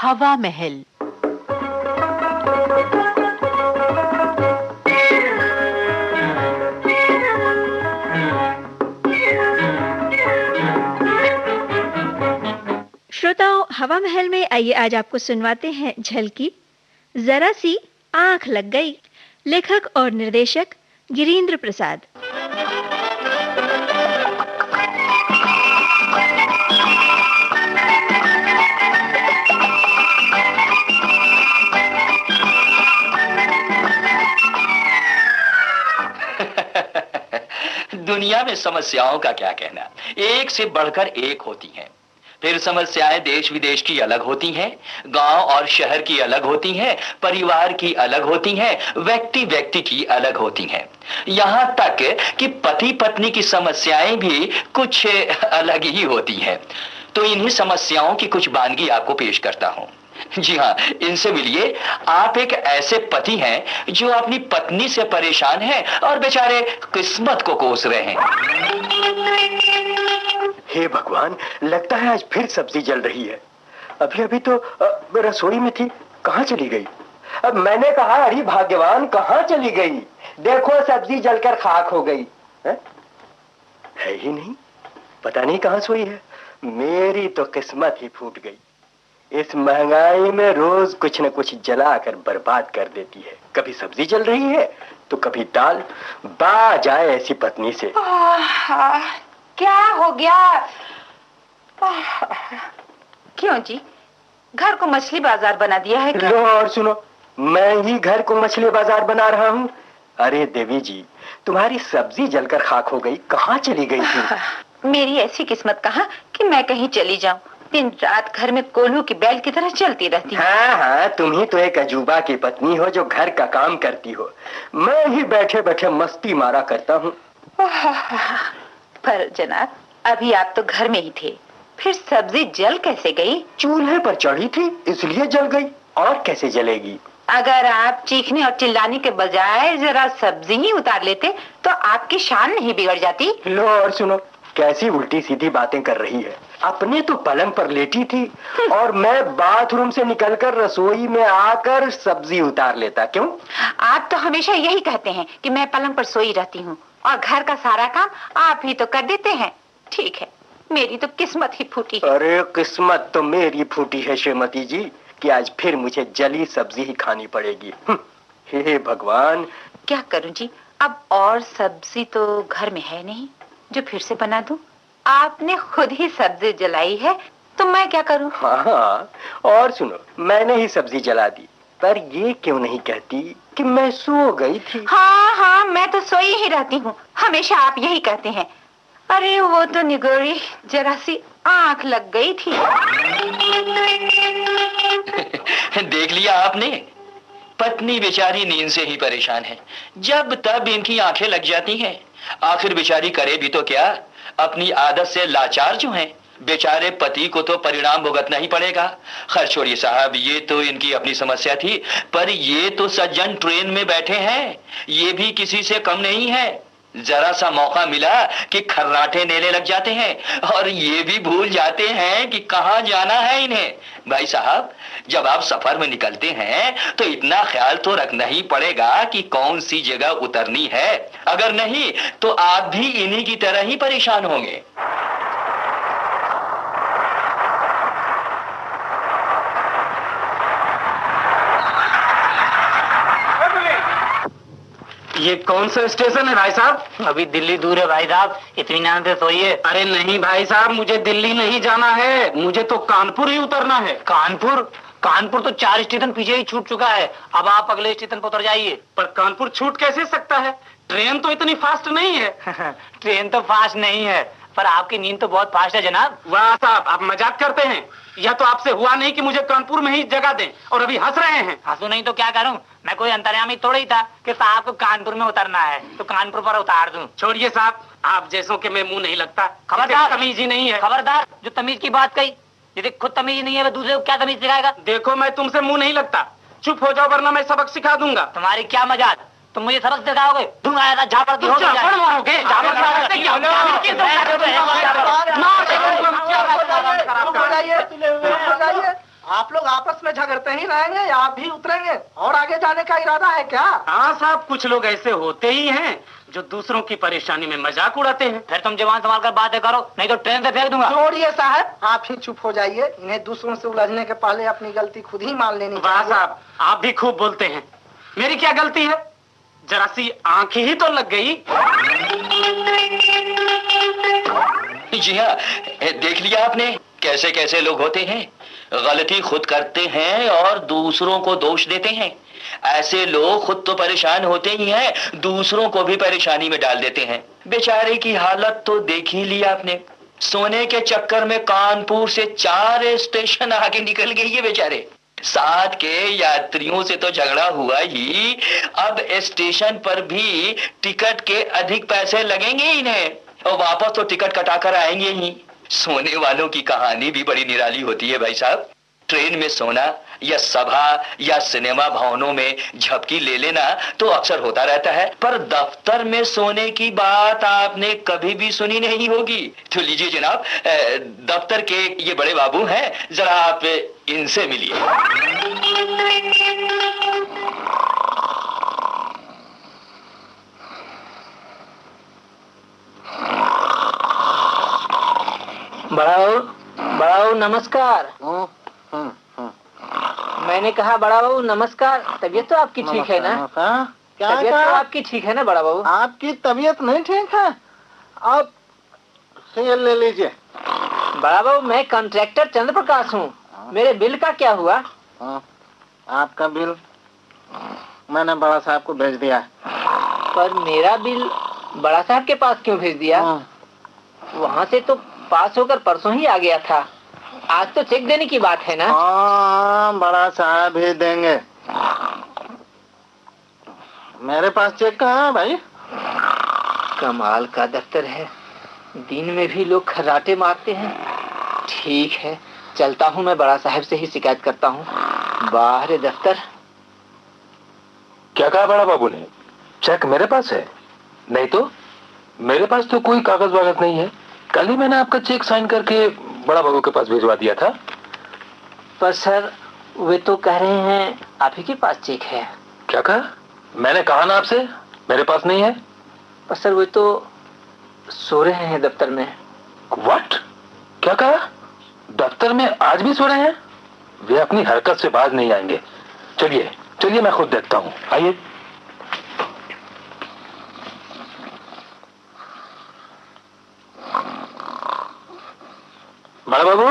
हवा महल। श्रोताओं, हवा महल में आइए आज आपको सुनवाते हैं झलकी, जरा सी आंख लग गई। लेखक और निर्देशक गिरीन्द्र प्रसाद। दुनिया में समस्याओं का क्या कहना, एक से बढ़कर एक होती हैं। फिर समस्याएं देश विदेश की अलग होती हैं, गांव और शहर की अलग होती हैं, परिवार की अलग होती हैं, व्यक्ति व्यक्ति की अलग होती हैं। यहां तक कि पति पत्नी की समस्याएं भी कुछ अलग ही होती हैं। तो इन्हीं समस्याओं की कुछ वानगी आपको पेश करता हूं। जी हाँ, इनसे मिलिए। आप एक ऐसे पति हैं जो अपनी पत्नी से परेशान हैं और बेचारे किस्मत को कोस रहे हैं। हे भगवान, लगता है आज फिर सब्जी जल रही है। अभी अभी तो रसोई में थी, कहाँ चली गई? अब मैंने कहा अरे भाग्यवान, कहाँ चली गई? देखो सब्जी जलकर खाक हो गई है ही नहीं। पता नहीं कहाँ सोई है। मेरी तो किस्मत ही फूट गई। इस महंगाई में रोज कुछ न कुछ जला कर बर्बाद कर देती है। कभी सब्जी जल रही है तो कभी दाल। बा जाए ऐसी पत्नी से। क्या हो गया? क्यों जी, घर को मछली बाजार बना दिया है क्या? लो और सुनो, मैं ही घर को मछली बाजार बना रहा हूँ। अरे देवी जी, तुम्हारी सब्जी जलकर खाक हो गई, कहाँ चली गई थी? मेरी ऐसी किस्मत कहाँ कि मैं कहीं चली जाऊं। दिन रात घर में कोल्हू की बैल की तरह चलती रहती हूँ। हाँ हाँ, तुम ही तो एक अजूबा की पत्नी हो जो घर का काम करती हो। मैं ही बैठे बैठे मस्ती मारा करता हूँ। पर जनाब, अभी आप तो घर में ही थे, फिर सब्जी जल कैसे गई? चूल्हे पर चढ़ी थी इसलिए जल गई, और कैसे जलेगी? अगर आप चीखने और चिल्लाने के बजाय जरा सब्जी ही उतार लेते तो आपकी शान नहीं बिगड़ जाती। लो और सुनो, कैसी उल्टी सीधी बातें कर रही है। अपने तो पलंग पर लेटी थी और मैं बाथरूम से निकलकर रसोई में आकर सब्जी उतार लेता। क्यों? आप तो हमेशा यही कहते हैं कि मैं पलंग पर सोई रहती हूँ और घर का सारा काम आप ही तो कर देते हैं। ठीक है, मेरी तो किस्मत ही फूटी है। अरे किस्मत तो मेरी फूटी है श्रीमती जी कि आज फिर मुझे जली सब्जी ही खानी पड़ेगी। हे भगवान, क्या करूं जी, अब और सब्जी तो घर में है नहीं जो फिर से बना दूं। आपने खुद ही सब्जी जलाई है तो मैं क्या करूं? हाँ, और सुनो, मैंने ही सब्जी जला दी, पर ये क्यों नहीं कहती कि मैं सो गई थी? हाँ हाँ, मैं तो सोई ही रहती हूँ, हमेशा आप यही कहते हैं। अरे वो तो निगोरी, जरा सी आंख लग गई थी। देख लिया आपने, पत्नी बेचारी नींद से ही परेशान है, जब तब इनकी आंखें लग जाती हैं। आखिर बेचारी करे भी तो क्या, अपनी आदत से लाचार जो हैं। बेचारे पति को तो परिणाम भुगतना ही पड़ेगा। खैर छोड़िए साहब, ये तो इनकी अपनी समस्या थी, पर ये तो सज्जन ट्रेन में बैठे हैं, ये भी किसी से कम नहीं है। जरा सा मौका मिला कि खर्राटे नेने लग जाते हैं और ये भी भूल जाते हैं कि कहाँ जाना है इन्हें। भाई साहब, जब आप सफर में निकलते हैं तो इतना ख्याल तो रखना ही पड़ेगा कि कौन सी जगह उतरनी है। अगर नहीं तो आप भी इन्हीं की तरह ही परेशान होंगे। ये कौन सा स्टेशन है भाई साहब? अभी दिल्ली दूर है भाई साहब, इत्मीनान से सोइए। अरे नहीं भाई साहब, मुझे दिल्ली नहीं जाना है, मुझे तो कानपुर ही उतरना है। कानपुर? कानपुर तो 4 स्टेशन पीछे ही छूट चुका है, अब आप अगले स्टेशन पर उतर जाइए। पर कानपुर छूट कैसे सकता है? ट्रेन तो इतनी फास्ट नहीं है। ट्रेन तो फास्ट नहीं है, पर आपकी नींद तो बहुत फास्ट है जनाब। वाह साहब, आप मजाक करते हैं। यह तो आपसे हुआ नहीं कि मुझे कानपुर में ही जगह दें, और अभी हंस रहे हैं। हंसू नहीं तो क्या करूं, मैं कोई अंतर्यामी थोड़ा ही था कि साहब को कानपुर में उतरना है तो कानपुर पर उतार दूं। छोड़िए साहब, आप जैसों के मैं मुंह नहीं लगता। खबरदार, तमीज ही नहीं है। खबरदार, जो तमीज की बात कही, यदि खुद तमीज नहीं है वो दूसरे को क्या तमीज सिखाएगा? देखो, मैं तुमसे मुंह नहीं लगता, चुप हो जाओ वरना मैं सबक सिखा दूंगा। तुम्हारी क्या मजाक, तुम मुझे सबक सिखाओगे? दूंगा ऐसा झापड़ की होगी, झापड़ मारोगे? आप लोग आपस में झगड़ते ही रहेंगे या आप भी उतरेंगे और आगे जाने का इरादा है क्या? हाँ साहब, कुछ लोग ऐसे होते ही हैं जो दूसरों की परेशानी में मजाक उड़ाते हैं। फिर तुम जवान संभाल कर बातें करो, नहीं तो ट्रेन से फेंक दूंगा। छोड़िए साहब, आप ही चुप हो जाइए। इन्हें दूसरों से उलझने के पहले अपनी गलती खुद ही मान लेनी वाह चाहिए। साहब, आप भी खूब बोलते हैं। मेरी क्या गलती है? जरा सी आंखें ही तो लग गई। जी हाँ, देख लिया आपने कैसे कैसे लोग होते हैं, गलती खुद करते हैं और दूसरों को दोष देते हैं। ऐसे लोग खुद तो परेशान होते ही हैं, दूसरों को भी परेशानी में डाल देते हैं। बेचारे की हालत तो देख ही लिया आपने, सोने के चक्कर में कानपुर से 4 स्टेशन आगे निकल गई है बेचारे। साथ के यात्रियों से तो झगड़ा हुआ ही, अब स्टेशन पर भी टिकट के अधिक पैसे लगेंगे इन्हें और वापस तो टिकट कटाकर आएंगे ही। सोने वालों की कहानी भी बड़ी निराली होती है भाई साहब। ट्रेन में सोना या सभा या सिनेमा भवनों में झपकी ले लेना तो अक्सर होता रहता है, पर दफ्तर में सोने की बात आपने कभी भी सुनी नहीं होगी। तो लीजिए जनाब, दफ्तर के ये बड़े बाबू हैं, जरा आप इनसे मिलिए। बड़ा बाबू नमस्कार। मैंने कहा बड़ा बाबू नमस्कार। तबीयत तो आपकी ठीक है ना? क्या तबीयत तो आपकी ठीक है ना बड़ा बाबू? आपकी तबीयत नहीं ठीक है? आप शेयर ले लीजिए। बड़ा बाबू, मैं कॉन्ट्रैक्टर चंद्र प्रकाश हूँ। मेरे बिल का क्या हुआ? आपका बिल मैंने बड़ा साहब को भेज दिया। पर मेरा बिल बड़ा साहब के पास क्यों भेज दिया? वहाँ से तो पास होकर परसों ही आ गया था। आज तो चेक देने की बात है ना? हाँ, बड़ा साहब ही देंगे। मेरे पास चेक कहाँ है भाई? कमाल का दफ्तर है, दिन में भी लोग खर्राटे मारते हैं। ठीक है, चलता हूँ, मैं बड़ा साहब से ही शिकायत करता हूँ। बाहर दफ्तर। क्या कहा बड़ा बाबू ने? चेक मेरे पास है? नहीं तो मेरे पास तो कोई कागज वागज नहीं है। कल ही मैंने आपका चेक साइन करके बड़ा बाबू के पास भिजवा दिया था। पर सर, वे तो कह रहे हैं आप ही के पास चेक है। क्या कहा? मैंने कहा ना आपसे मेरे पास नहीं है। पर सर, वे तो सो रहे हैं दफ्तर में। व्हाट? क्या कहा? दफ्तर में आज भी सो रहे हैं? वे अपनी हरकत से बाज नहीं आएंगे। चलिए चलिए, मैं खुद देखता हूँ। आइए। बड़ा बाबू,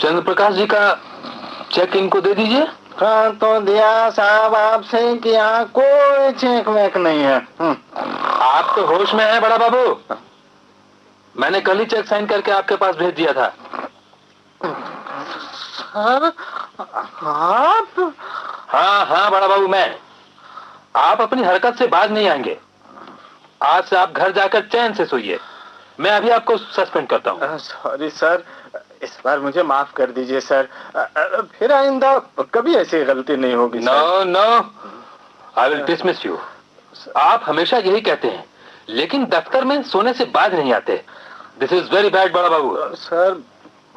चंद्र प्रकाश जी का चेक इनको दे दीजिए। हाँ तो दिया साहब आपसे कि यहाँ कोई चेक वेक नहीं है। आप तो होश में हैं बड़ा बाबू। मैंने कल ही चेक साइन करके आपके पास भेज दिया था। सर आप? हाँ बड़ा बाबू, मैं। आप अपनी हरकत से बाज नहीं आएंगे। आज से आप घर जाकर चैन से सोइए। मैं अभी आपको सस्पेंड करता हूँ। सॉरी सर, इस बार मुझे माफ कर दीजिए सर। फिर आइंदा कभी ऐसी गलती नहीं होगी। No, I will dismiss you. आप हमेशा यही कहते हैं, लेकिन दफ्तर में सोने से बाज नहीं आते। दिस इज वेरी बैड बड़ा बाबू। सर,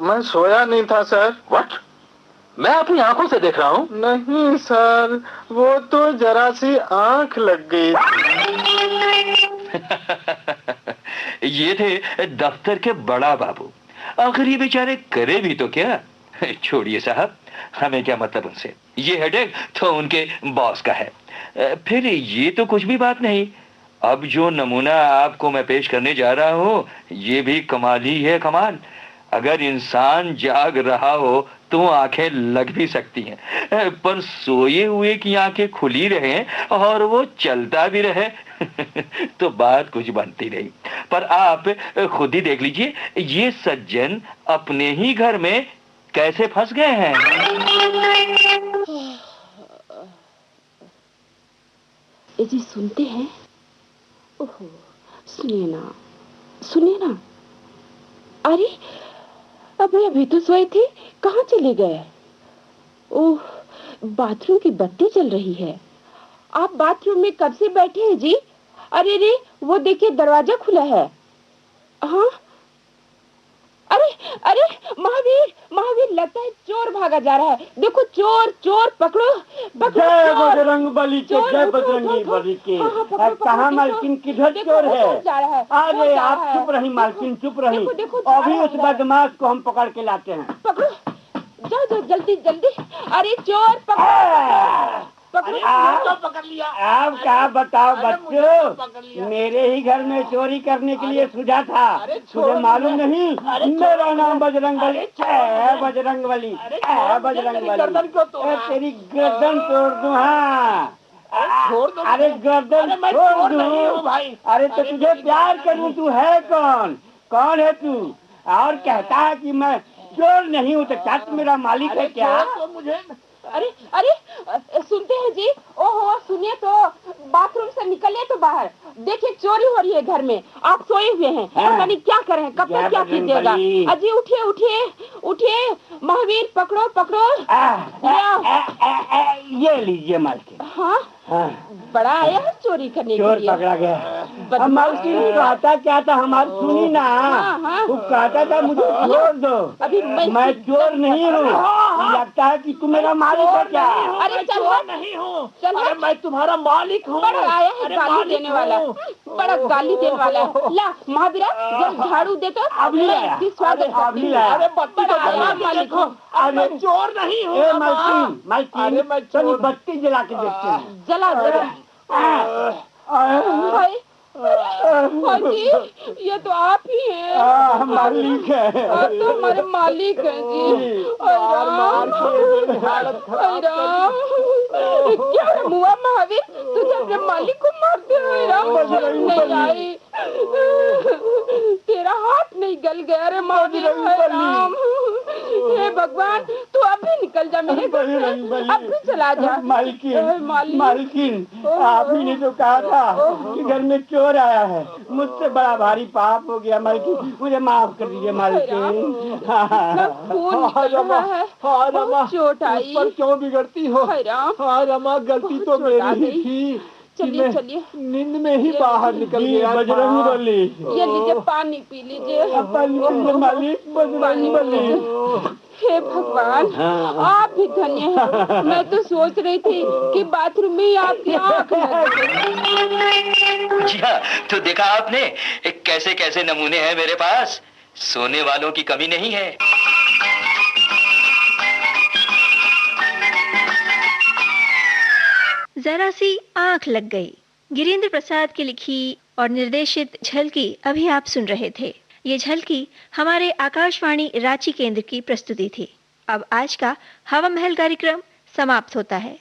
मैं सोया नहीं था सर। व्हाट? मैं अपनी आंखों से देख रहा हूँ। नहीं सर, वो तो जरा सी आंख लग गई। ये थे दफ्तर के बड़ा बाबू। आखिर ये बेचारे करे भी तो क्या। छोड़िए साहब, हमें क्या मतलब उनसे। ये हेडेक तो उनके बॉस का है। फिर ये तो कुछ भी बात नहीं। अब जो नमूना आपको मैं पेश करने जा रहा हूँ, ये भी कमाल ही है। कमाल। अगर इंसान जाग रहा हो तो आंखें लग भी सकती हैं, पर सोए हुए की आंखें खुली रहे और वो चलता भी रहे तो बात कुछ बनती नहीं। पर आप खुद ही देख लीजिए, ये सज्जन अपने ही घर में कैसे फंस गए हैं। जी सुनते हैं? ओहो, सुनिए ना। अरे, अब मैं अभी तो सोई थी, कहाँ चले गए? ओह, बाथरूम की बत्ती जल रही है। आप बाथरूम में कब से बैठे हैं जी? अरे रे, वो देखिए दरवाजा खुला है। हाँ, अरे अरे महावीर, महावीर, लगता है चोर भागा जा रहा है। देखो चोर, चोर पकड़ो, पकड़ो। जय बजरंग बली के, जय बजरंगी बली के। कहाँ मालकिन, किधर चोर है? अरे आप चुप रही मालकिन, चुप रही। अभी उस बदमाश को हम पकड़ के लाते हैं। पकड़ो, जाओ जाओ, जल्दी जल्दी। अरे चोर पकड़ो, आप पकड़ लिया। आप क्या बताओ बच्चों, मेरे ही घर में चोरी करने के लिए सूझा था। तुझे मालूम नहीं, मेरा नाम बजरंग बली है। बजरंग बली है, बजरंग बली। तेरी गर्दन तोड़ दूं। हाँ अरे गर्दन छोड़ दूं भाई। अरे तो तुझे प्यार करूं, तू है कौन? कौन है तू? और कहता है कि मैं चोर नहीं हूँ, तो क्या तू मेरा मालिक है क्या? मुझे अरे अरे सुनते हैं जी? ओहो सुनिए तो, बाथरूम से निकलिए तो बाहर। देखिए चोरी हो रही है घर में, आप सोए हुए हैं। पता नहीं क्या करें, कब तक क्या कीजिएगा। अजी उठिए उठिए उठिए, महावीर पकड़ो पकड़ो। ये लीजिए मालकिन। हाँ बड़ा आया है चोरी करने के लिए। चोर पकड़ा गया। मालकिन कहता क्या था, हमारी सुनी ना। वो कहता था मुझे छोड़ दो, अभी मैं चोर नहीं हूँ। लगता है कि तुम मेरा मालिक है क्या? अरे चोर नहीं हूँ, अरे मैं तुम्हारा मालिक हूँ। बड़ा आया है गाली देने वाला, बड़ा गाली देने वाला। ला महावीरा, जब झाड़ू दे तो अभी मालिक हूँ। अरे चोर नहीं हूँ। मालकिन मालकिन, मैं बत्ती जला के देखते हैं। जला दे। भाई जी, ये तो आप ही हैं। मालिक है। आप तो हमारे मालिक हैं जी। क्या हुआ महावीर, तुझे अपने मालिक को मारते हुए नहीं आई? तेरा हाथ नहीं गल गया रे महावीर? हे भगवान, तू अभी निकल जा मेरे घर से, अभी चला जा। मालकिन आप ही ने तो कहा था कि घर में चोर आया है। मुझसे बड़ा भारी पाप हो गया मालकिन, मुझे माफ कर दीजिए मालकिन। चोट आई, क्यों बिगड़ती हो? हाँ रमा, गलती तो मेरी ही थी। चलिए चलिए, नींद में ही बाहर निकल गया। बजरंग बली, ये लीजिए पानी पी लीजिए। मालिक बजरंग बली। हे भगवान, आप भी धन्य हैं। मैं तो सोच रही थी कि बाथरूम में आपकी आँख लग गई। जी हाँ, तो देखा आपने कैसे कैसे नमूने हैं मेरे पास। सोने वालों की कमी नहीं है। जरा सी आंख लग गई, गिरीन्द्र प्रसाद की लिखी और निर्देशित झलकी अभी आप सुन रहे थे। ये झलकी हमारे आकाशवाणी रांची केंद्र की प्रस्तुति थी। अब आज का हवा महल कार्यक्रम समाप्त होता है।